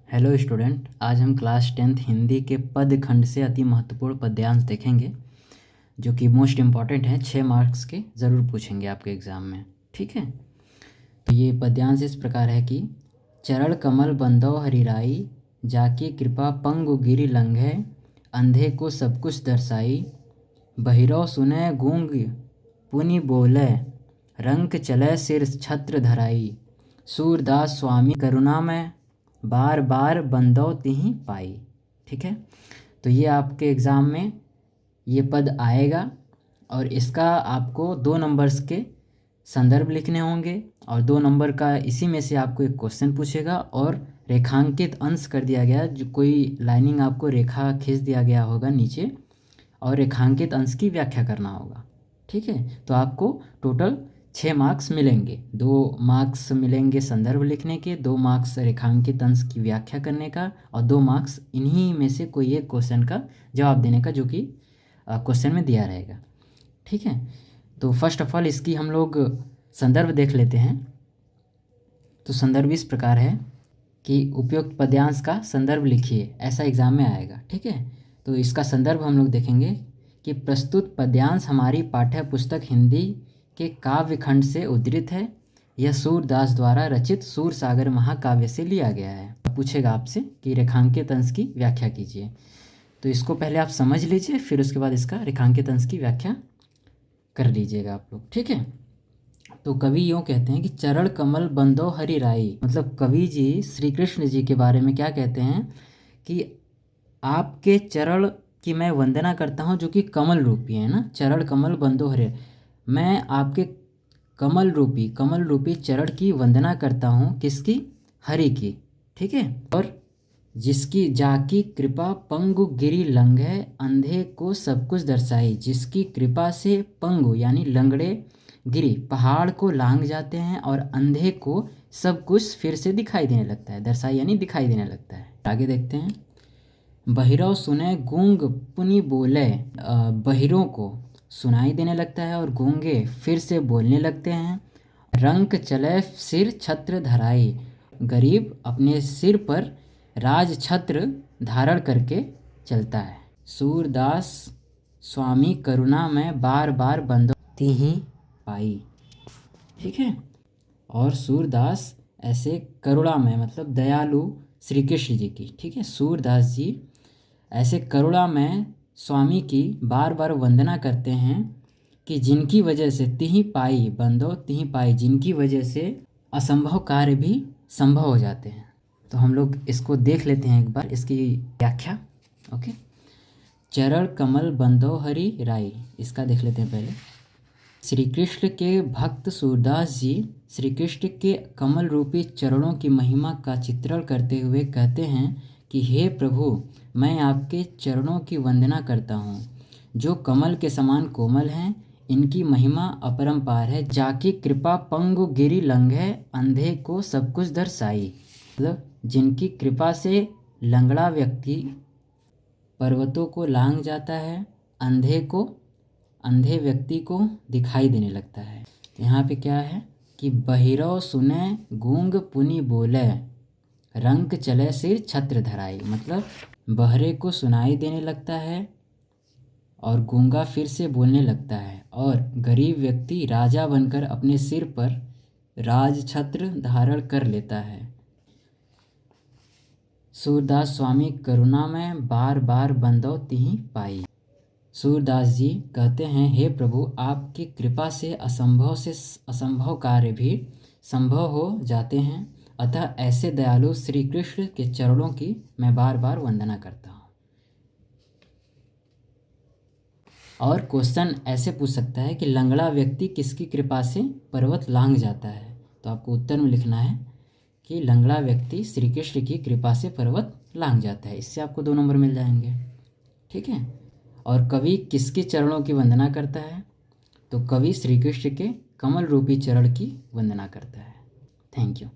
Hello student, आज हम class 10th Hindi के पद खंड से अति महत्वपूर्ण पद्यांश देखेंगे जो कि मोस्ट इम्पॉर्टेंट हैं। 6 मार्क्स के ज़रूर पूछेंगे आपके एग्ज़ाम में। ठीक है, तो ये पद्यांश इस प्रकार है कि चरण कमल बंदो हरिराई, जाकी कृपा पंगु गिरि लंघे, अंधे को सब कुछ दर्शाई, बहिरो सुने गूंग पुनि बोले, रंक चले सिर छत्र धराई, सूरदास स्वामी करुणा में बार बार बंदो तिहि पाई। ठीक है, तो ये आपके एग्ज़ाम में ये पद आएगा और इसका आपको 2 नंबर्स के संदर्भ लिखने होंगे और 2 नंबर का इसी में से आपको एक क्वेश्चन पूछेगा और रेखांकित अंश कर दिया गया, जो कोई लाइनिंग आपको रेखा खींच दिया गया होगा नीचे और रेखांकित अंश की व्याख्या करना होगा। ठीक है, तो आपको टोटल 6 मार्क्स मिलेंगे। 2 मार्क्स मिलेंगे संदर्भ लिखने के, 2 मार्क्स रेखांकित अंश की व्याख्या करने का और 2 मार्क्स इन्हीं में से कोई एक क्वेश्चन का जवाब देने का जो कि क्वेश्चन में दिया रहेगा। ठीक है, तो फर्स्ट ऑफ ऑल इसकी हम लोग संदर्भ देख लेते हैं। तो संदर्भ इस प्रकार है कि उपयुक्त पद्यांश का संदर्भ लिखिए, ऐसा एग्जाम में आएगा। ठीक है, तो इसका संदर्भ हम लोग देखेंगे कि प्रस्तुत पद्यांश हमारी पाठ्य पुस्तक हिंदी के काव्य खंड से उद्धृत है। यह सूरदास द्वारा रचित सूरसागर महाकाव्य से लिया गया है। पूछेगा आपसे कि रेखांकित अंश की व्याख्या कीजिए, तो इसको पहले आप समझ लीजिए, फिर उसके बाद इसका रेखांकित अंश की व्याख्या कर लीजिएगा आप लोग। ठीक है, तो कवि यूँ कहते हैं कि चरण कमल बंदो हरि राई, मतलब कवि जी श्री कृष्ण जी के बारे में क्या कहते हैं कि आपके चरण की मैं वंदना करता हूँ जो कि कमल रूपी है ना। चरण कमल बंदो हरि, मैं आपके कमल रूपी चरण की वंदना करता हूँ। किसकी? हरि की। ठीक है, और जिसकी जाकी कृपा पंगु गिरि लंघे, अंधे को सब कुछ दर्शाई, जिसकी कृपा से पंगु यानी लंगड़े गिरी पहाड़ को लांघ जाते हैं और अंधे को सब कुछ फिर से दिखाई देने लगता है। दर्शाई यानी दिखाई देने लगता है। आगे देखते हैं। बहिरों सुने गूंग पुनि बोले, बहिरों को सुनाई देने लगता है और गूंगे फिर से बोलने लगते हैं। रंक चले सिर छत्र धराई, गरीब अपने सिर पर राज छत्र धारण करके चलता है। सूरदास स्वामी करुणा में बार बार बंदो तिहि पाई। ठीक है, और सूरदास ऐसे करुणा में मतलब दयालु श्री कृष्ण जी की। ठीक है, सूरदास जी ऐसे करुणा में स्वामी की बार बार वंदना करते हैं कि जिनकी वजह से तिहि पाई बंदो तिहि पाई, जिनकी वजह से असंभव कार्य भी संभव हो जाते हैं। तो हम लोग इसको देख लेते हैं एक बार, इसकी व्याख्या। ओके, चरण कमल बंदो हरि राई, इसका देख लेते हैं पहले। श्री कृष्ण के भक्त सूरदास जी श्री कृष्ण के कमल रूपी चरणों की महिमा का चित्रण करते हुए कहते हैं कि हे प्रभु, मैं आपके चरणों की वंदना करता हूँ जो कमल के समान कोमल हैं। इनकी महिमा अपरंपार है। जाकी कृपा पंगु गिरि लंघे, अंधे को सब कुछ दर्शाई, मतलब जिनकी कृपा से लंगड़ा व्यक्ति पर्वतों को लांघ जाता है, अंधे व्यक्ति को दिखाई देने लगता है। यहाँ पे क्या है कि बहिरो सुने गूंग पुनि बोले, रंक चले सिर छत्र धराई, मतलब बहरे को सुनाई देने लगता है और गूंगा फिर से बोलने लगता है और गरीब व्यक्ति राजा बनकर अपने सिर पर राज छत्र धारण कर लेता है। सूरदास स्वामी करुणा में बार बार बंदो तिहि पाई। सूरदास जी कहते हैं, हे प्रभु, आपकी कृपा से असंभव कार्य भी संभव हो जाते हैं। अतः ऐसे दयालु श्री कृष्ण के चरणों की मैं बार बार वंदना करता हूँ। और क्वेश्चन ऐसे पूछ सकता है कि लंगड़ा व्यक्ति किसकी कृपा से पर्वत लांघ जाता है, तो आपको उत्तर में लिखना है कि लंगड़ा व्यक्ति श्री कृष्ण की कृपा से पर्वत लांघ जाता है। इससे आपको 2 नंबर मिल जाएंगे। ठीक है, और कवि किसके चरणों की वंदना करता है, तो कवि श्री कृष्ण के कमल रूपी चरण की वंदना करता है। Thank you.